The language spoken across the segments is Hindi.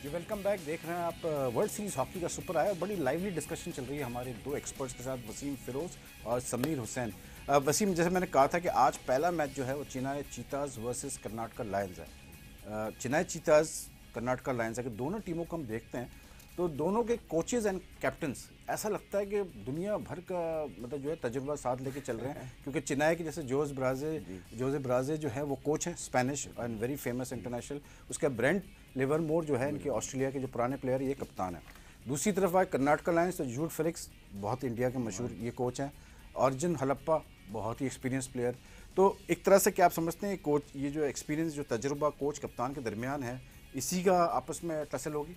जी वेलकम बैक। देख रहे हैं आप वर्ल्ड सीरीज हॉकी का सुपर आया। बड़ी लाइवली डिस्कशन चल रही है हमारे दो एक्सपर्ट्स के साथ, वसीम फिरोज और समीर हुसैन। वसीम, जैसे मैंने कहा था कि आज पहला मैच जो है वो चेन्नई चीताज वर्सेस कर्नाटका लायंस है। चेन्नई चीताज कर्नाटका लायंस है कि दोनों टीमों को हम देखते हैं तो दोनों के कोचेज एंड कैप्टन्स ऐसा लगता है कि दुनिया भर का मतलब जो है तजुर्बा साथ लेके चल रहे हैं। क्योंकि चेन्नई के जैसे जोजे ब्राजे जो है वो कोच हैं, Spanish and very famous international. उसका ब्रेंट लिवरमोर जो है इनके ऑस्ट्रेलिया के जो पुराने प्लेयर, ये कप्तान है। दूसरी तरफ आए कर्नाटका लायंस तो जूड फेलिक्स, बहुत इंडिया के मशहूर ये कोच हैं। अर्जुन हलप्पा, बहुत ही एक्सपीरियंस प्लेयर। तो एक तरह से क्या आप समझते हैं कोच, ये जो एक्सपीरियंस जो तजुर्बा कोच कप्तान के दरमियान है, इसी का आपस में टसल होगी?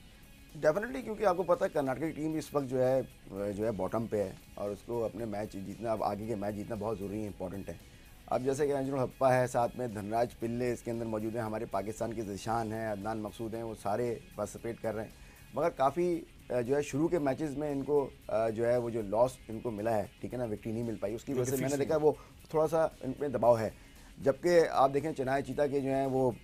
डेफिनेटली, क्योंकि आपको पता है कर्नाटक की टीम इस वक्त जो है बॉटम पे है और उसको अपने मैच जीतना, अब आगे के मैच जीतना बहुत ज़रूरी है, इंपॉर्टेंट है। अब जैसे कि अर्जुन हप्पा है, साथ में धनराज पिल्ले इसके अंदर मौजूद हैं, हमारे पाकिस्तान के ज़िशान हैं, अदनान मकसूद हैं, वो सारे पार्टिसिपेट कर रहे हैं। मगर काफ़ी जो है शुरू के मैचेस में इनको जो है वो जो लॉस इनको मिला है, ठीक है ना, विक्ट्री नहीं मिल पाई, उसकी वजह से मैंने देखा वो थोड़ा सा इन पर दबाव है। जबकि आप देखें चेन्नई चीता के जो है वो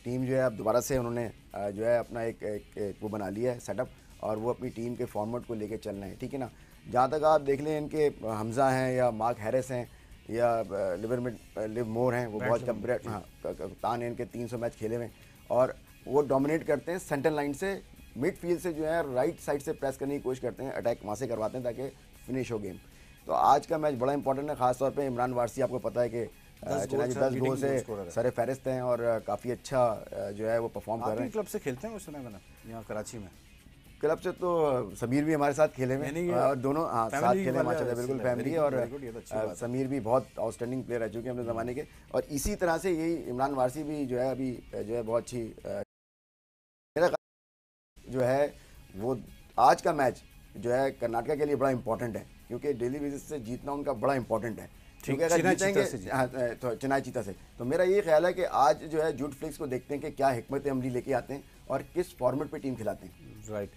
टीम जो है अब दोबारा से उन्होंने जो है अपना एक वो बना लिया है सेटअप, और वो अपनी टीम के फॉर्मेट को लेके चल रहे हैं, ठीक है ना। जहाँ तक आप देख लें इनके हमजा हैं या मार्क हैरिस हैं या लिव मोर हैं, वो बहुत कप्तान हैं, इनके 300 मैच खेले हुए और वो डोमिनेट करते हैं सेंटर लाइन से, मिडफील्ड से जो है राइट साइड से प्रेस करने की कोशिश करते हैं, अटैक वहाँ से करवाते हैं ताकि फिनिश हो गेम। तो आज का मैच बड़ा इंपॉर्टेंट है, खासतौर पर इमरान वारसी, आपको पता है कि चेन्नई 10 गोल से सरे फहरिस्त हैं और काफ़ी अच्छा जो है वो परफॉर्म कर रहे हैं। क्लब से खेलते हैं उस समय में यहाँ कराची में? क्लब से तो समीर भी हमारे साथ खेले हुए और दोनों साथ खेले माशाल्लाह, बिल्कुल फैमिली। और समीर भी बहुत आउटस्टैंडिंग प्लेयर रह चुके हैं अपने ज़माने के, और इसी तरह से यही इमरान वारसी भी जो है अभी जो है बहुत अच्छी मेरा जो है वो आज का मैच जो है कर्नाटका के लिए बड़ा इंपॉर्टेंट है, क्योंकि डेली बेसिस से जीतना उनका बड़ा इंपॉर्टेंट है। क्योंकि अगर जीतेंगे तो चेन्नई चीता से, तो मेरा ये ख्याल है कि आज जो है जूड फ्लिक्स को देखते हैं कि क्या हिकमत अमली लेके आते हैं और किस फॉर्मेट पे टीम खिलाते हैं। राइट।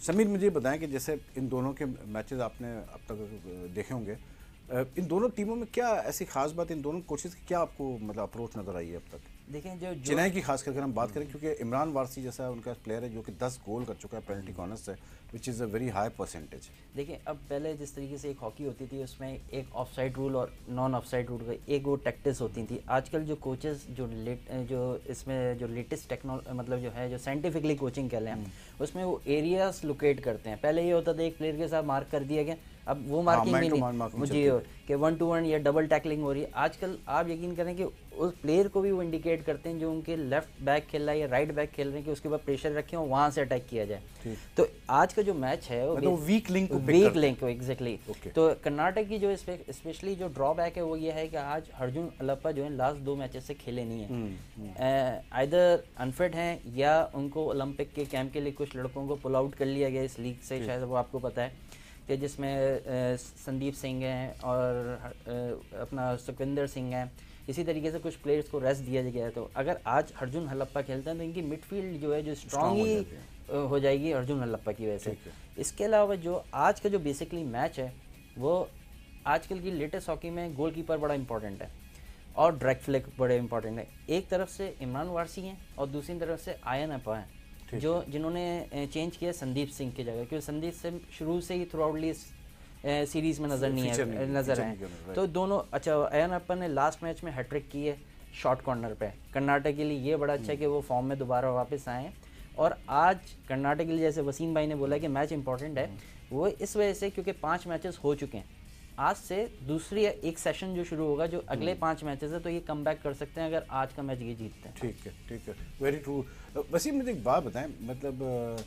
समीर, मुझे बताएं कि जैसे इन दोनों के मैचेस आपने अब तक देखे होंगे, इन दोनों टीमों में क्या ऐसी खास बात, इन दोनों कोचेस की क्या आपको मतलब अप्रोच नजर आई है अब तक? देखें जो चेन्नई की खास करके हम बात करें, क्योंकि इमरान वारसी जैसा उनका प्लेयर है जो कि 10 गोल कर चुका है पेनल्टी कॉर्नर से, which is a very high percentage. देखिए, अब पहले जिस तरीके से एक हॉकी होती थी उसमें एक ऑफसाइड रूल और नॉन ऑफसाइड रूल का एक वो टैक्टिक्स होती थी। आजकल जो कोचेस जो इसमें जो लेटेस्ट टेक्नोलॉजी मतलब जो है जो साइंटिफिकली कोचिंग कह लें उसमें वो एरियाज लोकेट करते हैं। पहले ये होता था एक प्लेयर के साथ मार्क कर दिया गया, अब वो मार्किंग भी नहीं मुझे कि 1-to-1 या डबल टैकलिंग हो रही है। आजकल आप यकीन करें कि उस प्लेयर को भी वो इंडिकेट करते हैं जो उनके लेफ्ट बैक खेल रहा है या राइट बैक खेल रहे हैं कि उसके ऊपर प्रेशर रखें और वहाँ से अटैक किया जाए। तो आज का जो मैच है वो वीक लिंक एग्जैक्टली। तो कर्नाटक की जो स्पेशली जो ड्रॉबैक है वो ये है कि आज अर्जुन हलप्पा जो है लास्ट 2 मैचेस से खेले नहीं है, आइदर अनफिट हैं या उनको ओलंपिक के कैंप के लिए कुछ लड़कों को पुल आउट कर लिया गया इस लीग से, शायद वो आपको पता है कि जिसमें संदीप सिंह हैं और अपना सुखविंदर सिंह हैं। इसी तरीके से कुछ प्लेयर्स को रेस्ट दिया गया है। तो अगर आज अर्जुन हलप्पा खेलते हैं तो इनकी मिडफील्ड जो है जो स्ट्रांग ही हो जाएगी अर्जुन हलप्पा की वजह से। इसके अलावा जो आज का जो बेसिकली मैच है वो आजकल की लेटेस्ट हॉकी में गोलकीपर बड़ा इंपॉर्टेंट है और ड्रैग फ्लिक बड़े इंपॉर्टेंट है। एक तरफ से इमरान वारसी हैं और दूसरी तरफ से आयन अपा हैं जो जिन्होंने चेंज किया संदीप सिंह की जगह, क्योंकि संदीप सिंह शुरू से ही थ्रू आउटली सीरीज में नजर आए। तो दोनों अच्छा, आयन अप्पा ने लास्ट मैच में हैट्रिक की है शॉर्ट कॉर्नर पे कर्नाटक के लिए, ये बड़ा अच्छा है कि वो फॉर्म में दोबारा वापस आए। और आज कर्नाटक के लिए जैसे वसीम भाई ने बोला कि मैच इंपॉर्टेंट है, वो इस वजह से क्योंकि 5 मैचेस हो चुके हैं। आज से दूसरी एक सेशन जो शुरू होगा जो अगले 5 मैचेस है, तो ये कम बैक कर सकते हैं अगर आज का मैच ये जीतते हैं। ठीक है, वेरी ट्रू। वसीम, मुझे एक बात बताएं, मतलब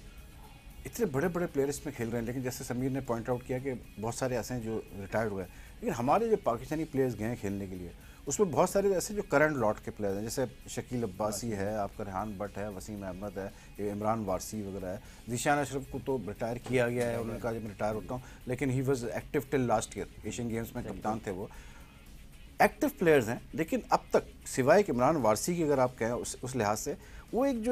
इतने बड़े बड़े प्लेयर इसमें खेल रहे हैं, लेकिन जैसे समीर ने पॉइंट आउट किया कि बहुत सारे ऐसे हैं जो रिटायर्ड हुए हैं, लेकिन हमारे जो पाकिस्तानी प्लेयर्स गए हैं खेलने के लिए उसमें बहुत सारे ऐसे जो करंट लॉट के प्लेयर्स हैं, जैसे शकील अब्बासी है, आपका रेहान भट्ट है, वसीम अहमद है, इमरान वारसी वगैरह है। ज़ीशान अशरफ को तो रिटायर किया गया है, उन्होंने कहा जब मैं रिटायर होता हूँ, लेकिन he was active till last year, Asian games में कप्तान थे वो। एक्टिव प्लेयर्स हैं, लेकिन अब तक सिवाय कि इमरान वारसी की अगर आप कहें उस लिहाज से, वो एक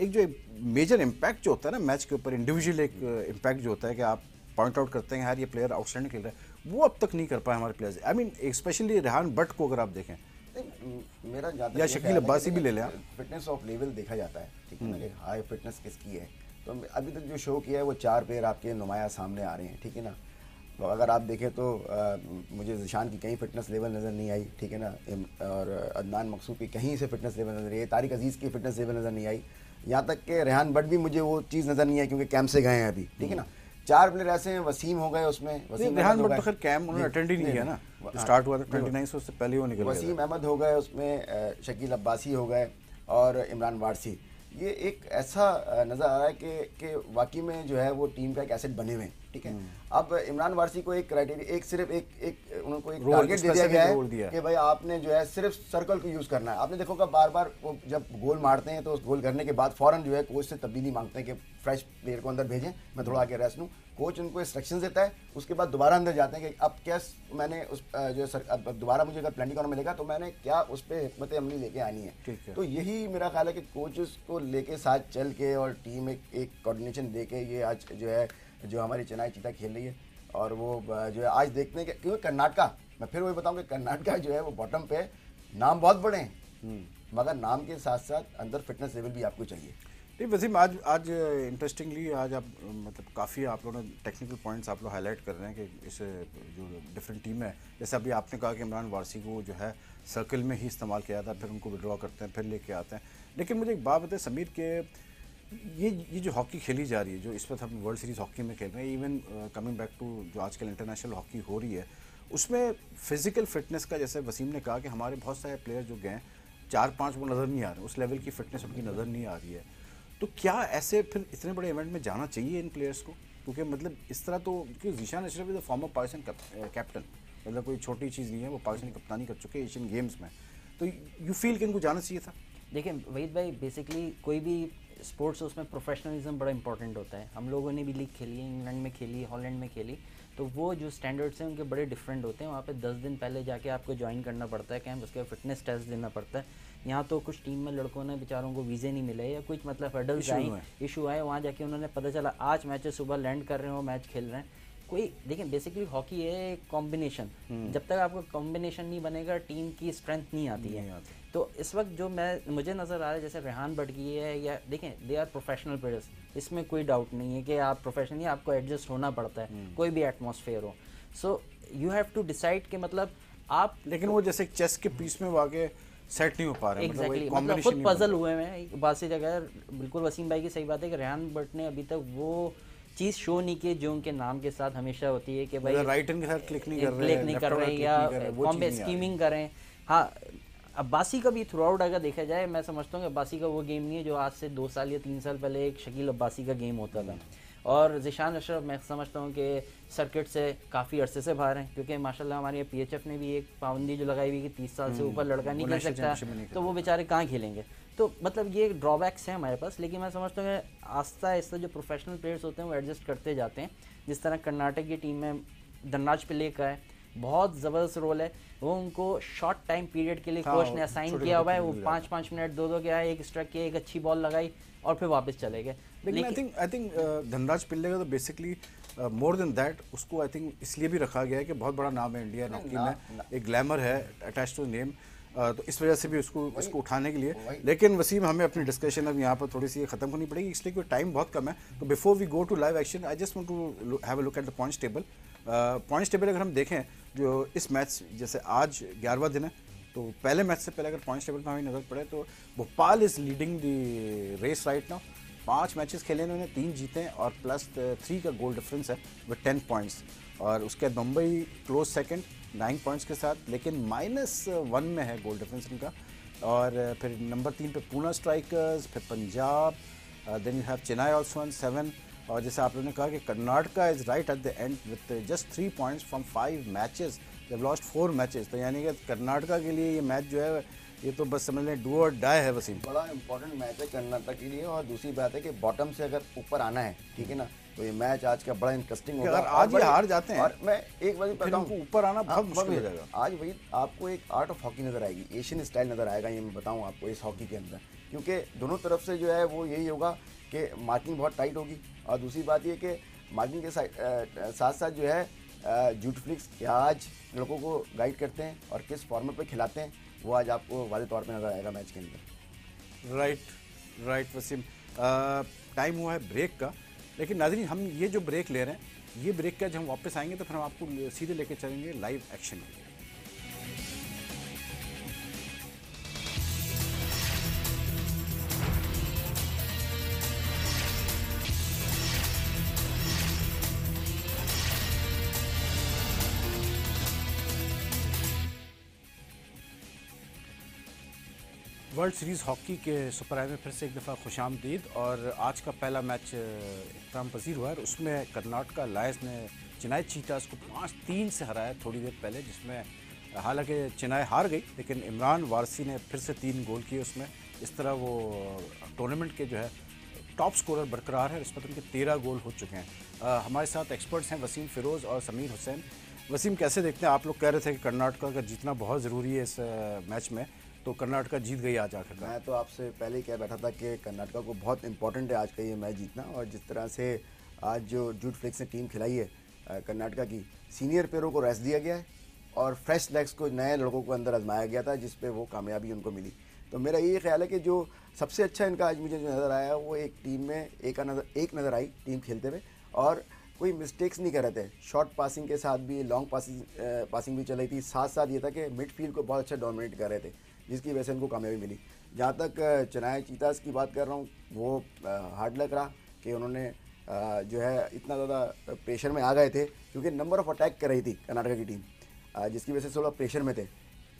जो मेजर इम्पैक्ट जो होता है ना मैच के ऊपर, इंडिविजुअल एक इम्पैक्ट जो होता है कि आप पॉइंट आउट करते हैं यार ये प्लेयर आउटस्टैंडिंग खेल रहा है, वो अब तक नहीं कर पाए हमारे players. I mean specially Rehan Bhatt को अगर आप देखें, मेरा ज़्यादा या शकील अब्बासी भी ले लें। फिटनेस ऑफ लेवल देखा जाता है, ठीक है ना, कि हाई फिटनेस किसकी है। तो अभी तक जो शो किया है वो 4 प्लेयर आपके नुमाया सामने आ रहे हैं, ठीक है ना। तो अगर आप देखें तो मुझे ज़िशान की कहीं फिटनेस लेवल नज़र नहीं आई, ठीक है ना, और अदनान मकसूद की कहीं से फिटनेस लेवल नज़र नहीं आई, तारिक अजीज़ की फिटनेस लेवल नज़र नहीं आई, यहाँ तक कि रेहान बट भी मुझे वो चीज़ नज़र नहीं आई क्योंकि कैंप से गए हैं अभी, ठीक है ना। 4 प्लेयर ऐसे हैं, वसीम हो गए उसमें, वसीम रेहान बट तो खैर कैंप उन्होंने अटेंड ही नहीं किया ना, स्टार्ट हुआ था 29 से, उससे पहले वो निकल गए। वसीम अहमद हो गए उसमें, शकील अब्बासी हो गए और इमरान वारसी। ये एक ऐसा नज़र आ रहा है कि वाकई में जो है वो टीम का एक एसेट बने हुए हैं, ठीक है। अब इमरान वारसी को एक क्राइटेरिया, सिर्फ उनको एक टारगेट दे दिया गया है कि भाई आपने जो है सिर्फ सर्कल को यूज़ करना है। आपने देखो कि बार बार वो जब गोल मारते हैं तो उस गोल करने के बाद फ़ौरन जो है कोच से तब्दीली मांगते हैं कि फ्रेश प्लेयर को अंदर भेजें, मैं थोड़ा आगे रेस्ट लूँ। कोच उनको इंस्ट्रक्शन देता है, उसके बाद दोबारा अंदर जाते हैं कि अब क्या मैंने उस जो अब दोबारा मुझे अगर प्लेंटी कॉर्नर मिलेगा तो मैंने क्या उस पर हिकमत अमली लेके आनी है। तो यही मेरा ख्याल है कि कोचेस को लेके साथ चल के और टीम एक कोऑर्डिनेशन दे के ये आज जो है जो हमारी चेन्नई चीता खेल रही है। और वो जो है आज देखते हैं कि क्योंकि कर्नाटका, मैं फिर वही बताऊँ कि कर्नाटका जो है वो बॉटम पे, नाम बहुत बड़े हैं मगर नाम के साथ साथ अंदर फिटनेस लेवल भी आपको चाहिए। नहीं वसीम, आज इंटरेस्टिंगली आज आप मतलब काफ़ी आप लोगों ने टेक्निकल पॉइंट्स आप लोग हाईलाइट कर रहे हैं कि इस जो डिफरेंट टीम है, जैसे अभी आपने कहा कि इमरान वारसी को जो है सर्कल में ही इस्तेमाल किया था, फिर उनको विड्रॉ करते हैं, फिर लेके आते हैं। लेकिन मुझे एक बात बताए समीर के, ये जो हॉकी खेली जा रही है, जो इस वक्त हम वर्ल्ड सीरीज़ हॉकी में खेल रहे हैं, इवन कमिंग बैक टू जो आजकल इंटरनेशनल हॉकी हो रही है, उसमें फिजिकल फिटनेस का, जैसे वसीम ने कहा कि हमारे बहुत सारे प्लेयर जो गए 4-5 वो नज़र नहीं आ रहे, उस लेवल की फिटनेस उनकी नज़र नहीं आ रही है। तो क्या ऐसे फिर इतने बड़े इवेंट में जाना चाहिए इन प्लेयर्स को? क्योंकि मतलब इस तरह तो, क्योंकि Zeeshan Ashraf is a former Pakistan captain, मतलब कोई छोटी चीज़ नहीं है, वो पाकिस्तान की कप्तानी कर चुके हैं एशियन गेम्स में, तो यू फील कि इनको जाना चाहिए था? देखिए वहीद भाई, बेसिकली कोई भी स्पोर्ट्स उसमें प्रोफेशनलिज्म बड़ा इंपॉर्टेंट होता है। हम लोगों ने भी लीग खेली है, इंग्लैंड में खेली, हॉलैंड में खेली, तो वो जो स्टैंडर्ड्स हैं उनके बड़े डिफरेंट होते हैं। वहाँ पे 10 दिन पहले जाके आपको ज्वाइन करना पड़ता है कैंप, उसके बाद फिटनेस टेस्ट देना पड़ता है। यहाँ तो कुछ टीम में लड़कों ने बेचारों को वीज़े नहीं मिले या कुछ मतलब हर्डल्स आए, इशू आए, वहाँ जाके उन्होंने पता चला आज मैचेस सुबह लैंड कर रहे हो, मैच खेल रहे हैं। कोई देखिए बेसिकली हॉकी है कॉम्बिनेशन, जब तक आपको कॉम्बिनेशन नहीं बनेगा टीम की स्ट्रेंथ नहीं आती है। तो इस वक्त जो मुझे नज़र आ रहा है जैसे रेहान बटगी है, या देखें दे आर प्रोफेशनल प्लेयर्स, इसमें कोई डाउट नहीं है कि आप प्रोफेशनल ही, आपको एडजस्ट होना पड़ता है कोई भी एटमॉस्फेयर हो। So you have to decide कि मतलब आप, लेकिन वो जैसे चेस के पीस में वाके सेट नहीं हो पा रहे, एग्जैक्टली मतलब खुद पजल हुए हैं। बात से जगह बिल्कुल वसीम भाई की सही बात है कि रेहान बट ने अभी तक वो चीज़ शो नहीं की जो उनके नाम के साथ हमेशा होती है कि भाई राइट हैंड के साथ क्लिक नहीं कर रहे या कॉम्बे स्कीमिंग करें। हाँ, अब्बासी का भी थ्रू आउट अगर देखा जाए, मैं समझता हूँ कि अब्बासी का वो गेम नहीं है जो आज से 2 साल या 3 साल पहले एक शकील अब्बासी का गेम होता था। और ज़ीशान अशरफ मैं समझता हूँ कि सर्किट से काफ़ी अरसे से बाहर हैं, क्योंकि माशाल्लाह हमारे PHF ने भी एक पाबंदी जो लगाई हुई कि 30 साल से ऊपर लड़का नहीं खेल सकता, तो वो बेचारे कहाँ खेलेंगे। तो मतलब ये ड्रॉबैक्स हैं हमारे पास, लेकिन मैं समझता हूँ कि आस्ता आस्ता जो प्रोफेशनल प्लेयर्स होते हैं वो एडजस्ट करते जाते हैं। जिस तरह कर्नाटक की टीम में धनराज पिल्ले का है, बहुत ज़बरदस्त रोल है, वो उनको शॉर्ट टाइम पीरियड के लिए कोच ने असाइन किया हुआ है, वो 5-5 मिनट 2-2 के आए, एक स्ट्राइक किया, एक अच्छी बॉल लगाई और फिर वापस चले गए। लेकिन आई थिंक धनराज पिल्ले का तो बेसिकली मोर देन दैट, उसको आई थिंक इसलिए भी रखा गया है कि बहुत बड़ा नाम है इंडिया हॉकी में, एक ग्लैमर है अटैच टू नेम, तो इस वजह से भी उसको उठाने के लिए। लेकिन वसीम, हमें अपनी डिस्कशन अब यहाँ पर थोड़ी सी ख़त्म करनी पड़ेगी, इसलिए कि टाइम बहुत कम है। तो before we go to live action, I just want to have a look at the points table. Points table अगर हम देखें जो इस मैच, जैसे आज 11वां दिन है, तो पहले मैच से पहले अगर पॉइंट्स टेबल पर हमें नज़र पड़े तो Bhopal is leading the race right now. 5 matches खेले उन्होंने, 3 जीते और +3 का गोल डिफरेंस है विद 10 पॉइंट्स। और उसके बाद मुंबई क्लोज सेकंड 9 पॉइंट्स के साथ, लेकिन -1 में है गोल डिफरेंस इनका। और फिर नंबर 3 पे पूना स्ट्राइकर्स, फिर Punjab, then you have Chennai also on 7। और जैसे आप लोगों ने कहा कि Karnataka is right at the end with just 3 points from 5 matches, they have lost 4 matches. तो यानी कि कर्नाटका के लिए ये मैच जो है ये तो बस समझ लें डू और डाई है वसीम। बड़ा इंपॉर्टेंट मैच है कर्नाटक के लिए। और दूसरी बात है कि बॉटम से अगर ऊपर आना है, ठीक है ना, तो ये मैच आज का बड़ा इंटरेस्टिंग होगा। अगर आज ये हार जाते हैं और मैं एक बार फिर उनको ऊपर आना बहुत मुश्किल हो जाएगा। आज वही आपको एक आर्ट ऑफ हॉकी नजर आएगी, एशियन स्टाइल नजर आएगा, ये मैं बताऊं आपको इस हॉकी के अंदर, क्योंकि दोनों तरफ से जो है वो यही होगा कि मार्किंग बहुत टाइट होगी। और दूसरी बात ये कि मार्किंग के साथ साथ जो है जूट फ्लिक्स क्या आज लड़कों को गाइड करते हैं और किस फॉर्मेट पे खिलाते हैं, वो आज आपको वाज़े तौर पे नज़र आएगा मैच के अंदर। राइट वसीम, टाइम हुआ है ब्रेक का, लेकिन नाज़रीन हम ये जो ब्रेक ले रहे हैं, ये ब्रेक का जब हम वापस आएंगे तो फिर हम आपको सीधे लेके चलेंगे लाइव एक्शन में। वर्ल्ड सीरीज़ हॉकी के सुपर आई में फिर से एक दफ़ा खुशामदीद। और आज का पहला मैच इख्तिताम पजीर हुआ है, उसमें कर्नाटका लायंस ने चेन्नई चीतास को 5-3 से हराया थोड़ी देर पहले, जिसमें हालांकि चेन्नई हार गई लेकिन इमरान वारसी ने फिर से 3 गोल किए उसमें। इस तरह वो टूर्नामेंट के जो है टॉप स्कोरर बरकरार है, इस पर उनके 13 गोल हो चुके हैं। हमारे साथ एक्सपर्ट्स हैं वसीम फ़िरोज़ और समीर हुसैन। वसीम, कैसे देखते हैं, आप लोग कह रहे थे कि कर्नाटका का जीतना बहुत ज़रूरी है इस मैच में, तो कर्नाटका जीत गई आज आखिर। मैं तो आपसे पहले ही कह बैठा था कि कर्नाटका को बहुत इंपॉर्टेंट है आज का ये मैच जीतना। और जिस तरह से आज जो जूट फ्लिक्स ने टीम खिलाई है कर्नाटका की, सीनियर प्लेयरों को रेस्ट दिया गया है और फ्रेश लेग्स को, नए लड़कों को अंदर आजमाया गया था, जिस पे वो कामयाबी उनको मिली। तो मेरा ये ख्याल है कि जो सबसे अच्छा इनका आज मुझे जो नज़र आया वो एक टीम में एक नज़र आई टीम खेलते हुए, और कोई मिस्टेक्स नहीं कर रहे थे। शॉर्ट पासिंग के साथ भी लॉन्ग पासिंग भी चल रही थी, साथ साथ ये था कि मिडफील्ड को बहुत अच्छा डोमिनेट कर रहे थे, जिसकी वजह से उनको कामयाबी मिली। जहाँ तक चेन्नई चीतास की बात कर रहा हूँ, वो हार्ड लक रहा कि उन्होंने जो है इतना ज़्यादा प्रेशर में आ गए थे, क्योंकि नंबर ऑफ अटैक कर रही थी कर्नाटका की टीम, जिसकी वजह से थोड़ा प्रेशर में थे।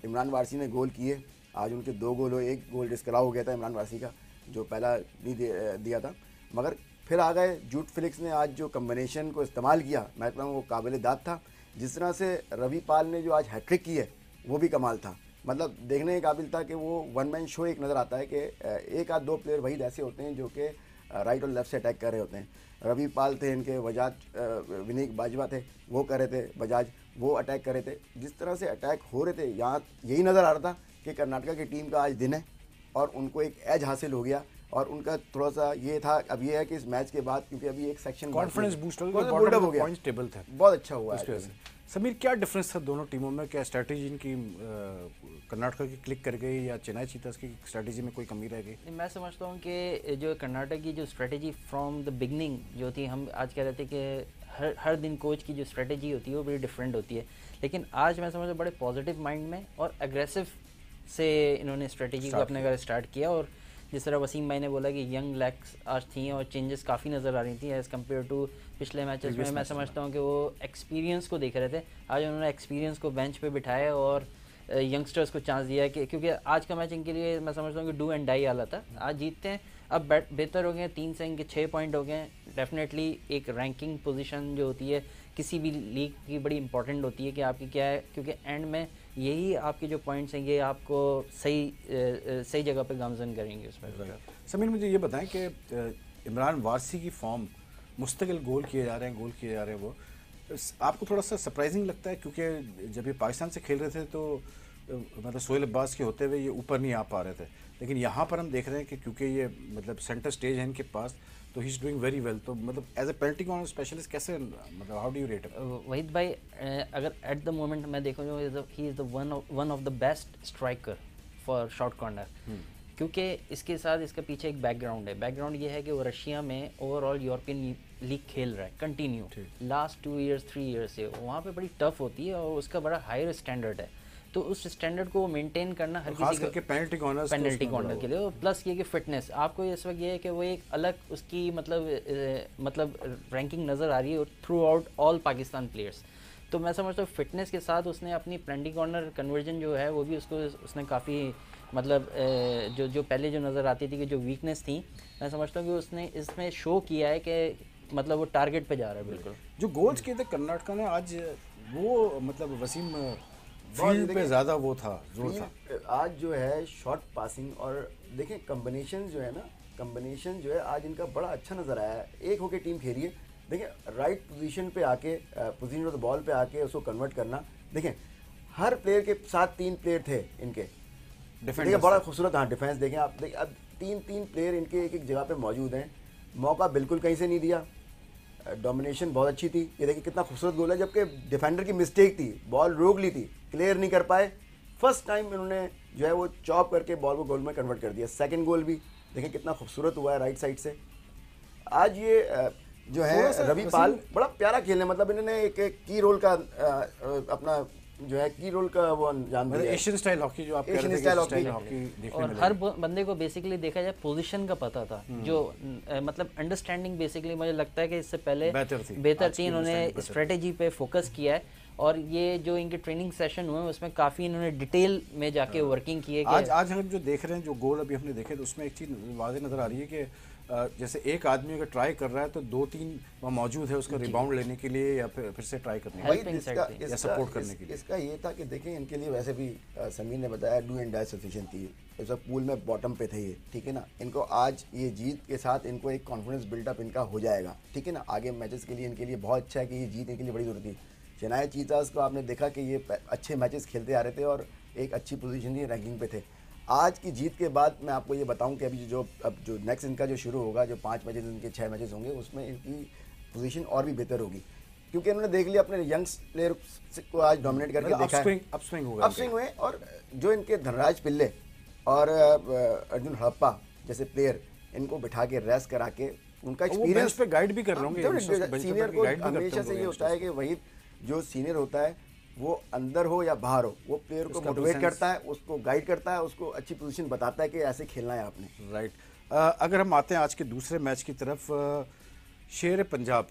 इमरान वारसी ने गोल किए, आज उनके 2 गोल हो, 1 गोल डिस्कलाउ हो गया था इमरान वारसी का, जो पहला नहीं दिया था, मगर फिर आ गए। जूट फिलिक्स ने आज जो कम्बिनेशन को इस्तेमाल किया, मैं कहता हूँ वो काबिल दाद था। जिस तरह से रवि पाल ने जो आज हैट्रिक की है वो भी कमाल था, मतलब देखने के काबिल था कि वो वन मैन शो एक नज़र आता है कि एक आध 2 प्लेयर वही ऐसे होते हैं जो कि राइट और लेफ्ट से अटैक कर रहे होते हैं। रवि पाल थे इनके, बजाज विनीक बाजवा थे, वो कर रहे थे, बजाज वो अटैक कर रहे थे। जिस तरह से अटैक हो रहे थे, यहाँ यही नज़र आ रहा था कि कर्नाटका की टीम का आज दिन है और उनको एक एज हासिल हो गया। और उनका थोड़ा सा ये था, अब ये है कि इस मैच के बाद, क्योंकि अभी एक सेक्शन कॉन्फिडेंस बूस्ट हो गया, पॉइंट्स टेबल था, बहुत अच्छा हुआ है। समीर, क्या डिफरेंस था दोनों टीमों में? क्या स्ट्रैटेजी इनकी कर्नाटका की क्लिक कर गई या चेन्नई चीतास की स्ट्रैटेजी में कोई कमी रह गई? मैं समझता हूँ कि जो कर्नाटक की जो स्ट्रैटेजी फ्रॉम द बिगनिंग जो थी, हम आज कह रहे थे कि हर दिन कोच की जो स्ट्रैटेजी होती है वो बड़ी डिफरेंट होती है, लेकिन आज मैं समझता हूँ बड़े पॉजिटिव माइंड में और एग्रेसिव से इन्होंने स्ट्रैटेजी को अपने घर स्टार्ट किया। और जिस तरह वसीम भाई ने बोला कि यंग लेग्स आज थी और चेंजेस काफ़ी नज़र आ रही थी एज़ कम्पेयर टू पिछले मैचेस में। मैं समझता हूँ कि वो एक्सपीरियंस को देख रहे थे, आज उन्होंने एक्सपीरियंस को बेंच पे बिठाया और यंगस्टर्स को चांस दिया कि क्योंकि आज का मैच इनके लिए मैं समझता हूँ कि डू एंड डाई वाला था। आज जीतते हैं, अब बेहतर हो गए, 3 से इनके 6 पॉइंट हो गए। डेफिनेटली एक रैंकिंग पोजीशन जो होती है किसी भी लीग की बड़ी इंपॉर्टेंट होती है कि आपकी क्या है, क्योंकि एंड में यही आपके जो पॉइंट्स हैं ये आपको सही जगह पे गामजन करेंगे उसमें। समीर, मुझे ये बताएं कि इमरान वारसी की फॉर्म, मुस्तकिल गोल किए जा रहे हैं, वो आपको थोड़ा सा सरप्राइजिंग लगता है? क्योंकि जब ये पाकिस्तान से खेल रहे थे तो मतलब सोहेल अब्बास के होते हुए ये ऊपर नहीं आ पा रहे थे, लेकिन यहाँ पर हम देख रहे हैं कि क्योंकि ये मतलब सेंटर स्टेज है इनके पास, तो he is doing very well. तो मतलब as a penalty corner specialist कैसे, मतलब how do you rate? Wahid भाई, अगर एट द मोमेंट मैं देखूँ, he is the one of the best striker for short corner, क्योंकि इसके साथ इसका पीछे एक बैकग्राउंड है। बैकग्राउंड ये है कि वो रशिया में ओवरऑल यूरोपियन लीग खेल रहा है कंटिन्यू लास्ट 2 ईयर्स 3 ईयर्स से। वहाँ पे बड़ी टफ होती है और उसका बड़ा हायर स्टैंडर्ड है, तो उस स्टैंडर्ड को मेंटेन करना हर किसी को पेनल्टी कॉर्नर के लिए। और प्लस ये कि फिटनेस आपको इस वक्त ये है कि वो एक अलग उसकी मतलब रैंकिंग नज़र आ रही है through out all Pakistan players. तो मैं समझता हूँ फिटनेस के साथ उसने अपनी पेनल्टी कॉर्नर कन्वर्जन जो है वो भी उसने काफ़ी मतलब जो पहले जो नज़र आती थी कि जो वीकनेस थी, मैं समझता हूँ कि उसने इसमें शो किया है कि मतलब वो टारगेट पे जा रहा है बिल्कुल। जो गोल्स किए थे कर्नाटका ने आज, वो मतलब वसीम फील्ड पे ज़्यादा वो था, जोर था। आज जो है शॉर्ट पासिंग और देखें कम्बिनेशन जो है ना, कम्बिनेशन जो है आज इनका बड़ा अच्छा नज़र आया है। एक होके टीम खेली है, देखें राइट पोजीशन पे आके, पोजीशन ऑफ द बॉल पे आके उसको कन्वर्ट करना। देखें हर प्लेयर के साथ 3 प्लेयर थे इनके, देखिए बड़ा खूबसूरत। हाँ, डिफेंस देखें आप, देखिए अब 3 प्लेयर इनके एक जगह पे मौजूद हैं। मौका बिल्कुल कहीं से नहीं दिया, डोमिनेशन बहुत अच्छी थी। ये देखिए कितना खूबसूरत गोल है, जबकि डिफेंडर की मिस्टेक थी, बॉल रोक ली थी, क्लियर नहीं कर पाए। फर्स्ट टाइम इन्होंने जो है वो चॉप करके बॉल को गोल में कन्वर्ट कर दिया। सेकंड गोल भी देखें कितना खूबसूरत हुआ है राइट साइड से। आज ये जो है रवि पाल बड़ा प्यारा खेल है, मतलब इन्होंने एक की रोल का अपना जो है की रोल का वो अंजाम दिया, एशियन स्टाइल हॉकी जो आप कह रहे थे, एशियन स्टाइल हॉकी देखने और में हर बंदे को बेसिकली देखा जाए पोजीशन का पता था, जो मतलब अंडरस्टैंडिंग बेसिकली मुझे लगता है कि इससे पहले बेहतर थी। इन्होंने स्ट्रेटेजी पे फोकस किया है और ये जो इनके ट्रेनिंग सेशन हुए उसमें काफ़ी इन्होंने डिटेल में जाके वर्किंग की है। आज हम जो देख रहे हैं, जो गोल अभी हमने देखे, तो उसमें एक चीज़ वाज़ेह नज़र आ रही है कि जैसे एक आदमी अगर ट्राई कर रहा है तो 2-3 वहाँ मौजूद है उसका रिबाउंड लेने के लिए या फिर से ट्राई करने के लिए या सपोर्ट करने के लिए। इसका ये था कि देखें इनके लिए वैसे भी समीर ने बताया डू एंड डाई सिचुएशन थी, इस वक्त पूल में बॉटम पे थे ये, ठीक है ना। इनको आज ये जीत के साथ इनको एक कॉन्फिडेंस बिल्डअप इनका हो जाएगा, ठीक है ना। आगे मैचेस के लिए इनके लिए बहुत अच्छा है कि ये जीत इनके लिए बड़ी ज़रूरत थी। चेन्नई चीताज को आपने देखा कि ये अच्छे मैचेस खेलते आ रहे थे और एक अच्छी पोजीशन थी, रैंकिंग पे थे। आज की जीत के बाद मैं आपको ये बताऊं कि अभी अब जो नेक्स्ट इनका जो शुरू होगा, जो 5 मैचेस इनके 6 मैचेस होंगे, उसमें इनकी पोजीशन और भी बेहतर होगी, क्योंकि इन्होंने देख लिया अपने यंग प्लेयर को आज डोमिनेट करके देखा है, अपस्विंग हुए। और जो इनके धनराज पिल्ले और अर्जुन हड़प्पा जैसे प्लेयर, इनको बिठा के रेस्ट करा के उनका एक्सपीरियंस पे गाइड भी कर रहे होंगे। सीनियर को हमेशा से ये होता है कि वही जो सीनियर होता है वो अंदर हो या बाहर हो, वो प्लेयर को मोटिवेट करता है, उसको गाइड करता है, उसको अच्छी पोजीशन बताता है कि ऐसे खेलना है आपने। राइट। अगर हम आते हैं आज के दूसरे मैच की तरफ, शेर पंजाब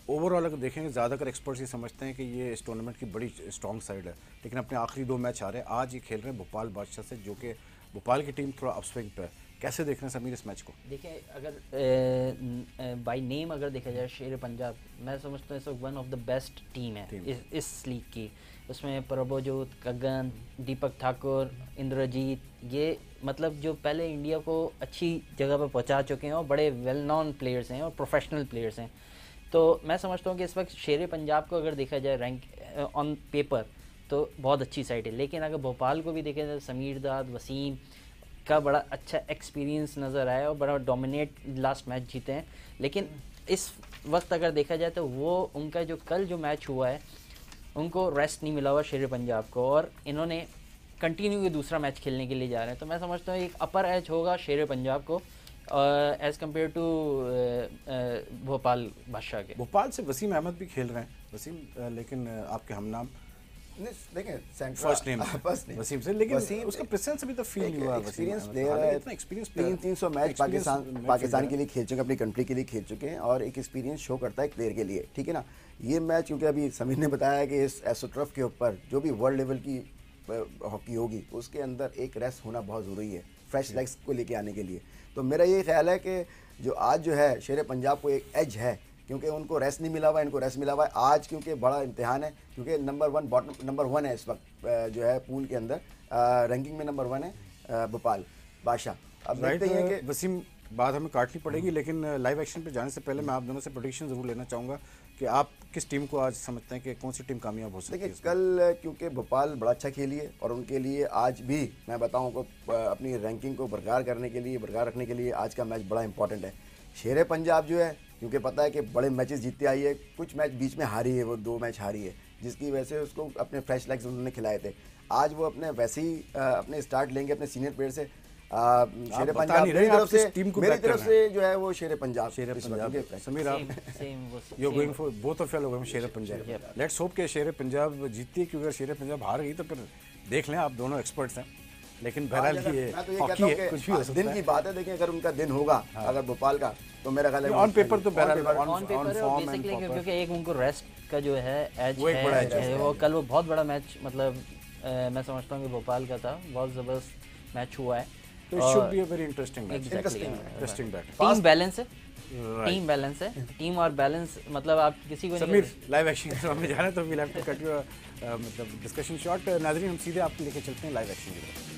ओवरऑल अगर देखेंगे ज़्यादातर एक्सपर्ट्स ये समझते हैं कि ये इस टूर्नामेंट की बड़ी स्ट्रॉन्ग साइड है, लेकिन अपने आखिरी 2 मैच आ रहे हैं। आज ये खेल रहे हैं भोपाल बादशाह से, जो कि भोपाल की टीम थोड़ा अपस्विंग पे है। कैसे देख रहे हैं समीर इस मैच को? देखिए, अगर बाय नेम अगर देखा जाए शेर पंजाब, मैं समझता हूँ इस वक्त one of the best team है इस लीग की। उसमें प्रभजोत, गगन, दीपक ठाकुर, इंद्रजीत, ये मतलब जो पहले इंडिया को अच्छी जगह पर पहुंचा चुके हैं और बड़े वेल नॉन प्लेयर्स हैं और प्रोफेशनल प्लेयर्स हैं। तो मैं समझता हूँ कि इस वक्त शेर पंजाब को अगर देखा जाए रैंक ऑन पेपर तो बहुत अच्छी साइड है, लेकिन अगर भोपाल को भी देखा जाए, समीर दाद, वसीम का बड़ा अच्छा एक्सपीरियंस नज़र आया और बड़ा डोमिनेट लास्ट मैच जीते हैं। लेकिन इस वक्त अगर देखा जाए तो वो उनका जो कल जो मैच हुआ है, उनको रेस्ट नहीं मिला हुआ शेर पंजाब को, और इन्होंने कंटिन्यू ये दूसरा मैच खेलने के लिए जा रहे हैं। तो मैं समझता हूँ एक अपर एज होगा शेर पंजाब को एज़ कम्पेयर टू भोपाल बादशाह के। भोपाल से वसीम अहमद भी खेल रहे हैं, वसीम, लेकिन आपके हमनाम देखें फर्स्ट नेम वसीम से, लेकिन उसका प्रेजेंस अभी तक फील नहीं हुआ। एक्सपीरियंस प्लेयर है, इतना एक्सपीरियंस, 300 मैच पाकिस्तान के लिए खेल चुके हैं, अपनी कंट्री के लिए खेल चुके हैं, और एक एक्सपीरियंस शो करता है एक प्लेयर के लिए, ठीक है ना। ये मैच क्योंकि अभी समीर ने बताया कि इस एस्ट्रोटर्फ के ऊपर जो भी वर्ल्ड लेवल की हॉकी होगी उसके अंदर एक रेस्ट होना बहुत ज़रूरी है फ्रेश लेग्स को लेके आने के लिए। तो मेरा ये ख्याल है कि जो आज जो है शेर पंजाब को एक एज है, क्योंकि उनको रेस्ट नहीं मिला हुआ, इनको रेस्ट मिला हुआ है आज, क्योंकि बड़ा इम्तिहान है, क्योंकि नंबर 1 है इस वक्त जो है पूल के अंदर, रैंकिंग में नंबर 1 है भोपाल बादशाह। अब देखते हैं कि वसीम बात हमें काटनी पड़ेगी, लेकिन लाइव एक्शन पे जाने से पहले मैं आप दोनों से प्रेडिक्शन ज़रूर लेना चाहूँगा कि आप किस टीम को आज समझते हैं कि कौन सी टीम कामयाब हो सकती है? देखिए, कल क्योंकि भोपाल बड़ा अच्छा खेली है और उनके लिए आज भी मैं बताऊँ को अपनी रैंकिंग को बरकरार रखने के लिए आज का मैच बड़ा इंपॉर्टेंट है। शेर पंजाब जो है, क्योंकि पता है कि बड़े मैचेस जीतते आई है, कुछ मैच बीच में हारी है, वो 2 मैच हारी है, जिसकी वजह से उसको अपने फ्रेश लेग्स उन्होंने खिलाए थे। आज वो अपने वैसे ही अपने स्टार्ट लेंगे अपने सीनियर प्लेयर से। शेर पंजाब मेरी तरफ से जो है वो शेर पंजाब। समीर, आप you going for both of you शेर पंजाब। लेट्स होप कि शेर पंजाब जीतती है, क्योंकि अगर शेर पंजाब हार गई तो फिर देख लें, आप दोनों एक्सपर्ट्स हैं, लेकिन बहरहाल ये हॉकी है, कुछ भी हो सकता है। दिन की बात है, देखिए अगर उनका दिन होगा अगर भोपाल का, तो मेरा ख्याल है ऑन पेपर तो बहरहाल ऑन फॉर्म बेसिकली, क्योंकि एक उनको रेस्ट का जो है एज है, वो कल वो बहुत बड़ा मैच, मतलब मैं समझता हूँ कि भोपाल का था, बहुत ज़बरदस्त मैच हुआ है। तो it should be a very interesting match, interesting bat. Team balance है, टीम और बैलेंस, मतलब आप किसी को समीर लाइव एक्शन हमने जाना, तो we have to cut your मतलब डिस्कशन शॉर्ट। नाज़रीन, हम सीधे आपको लेके चलते हैं लाइव एक्शन की तरफ।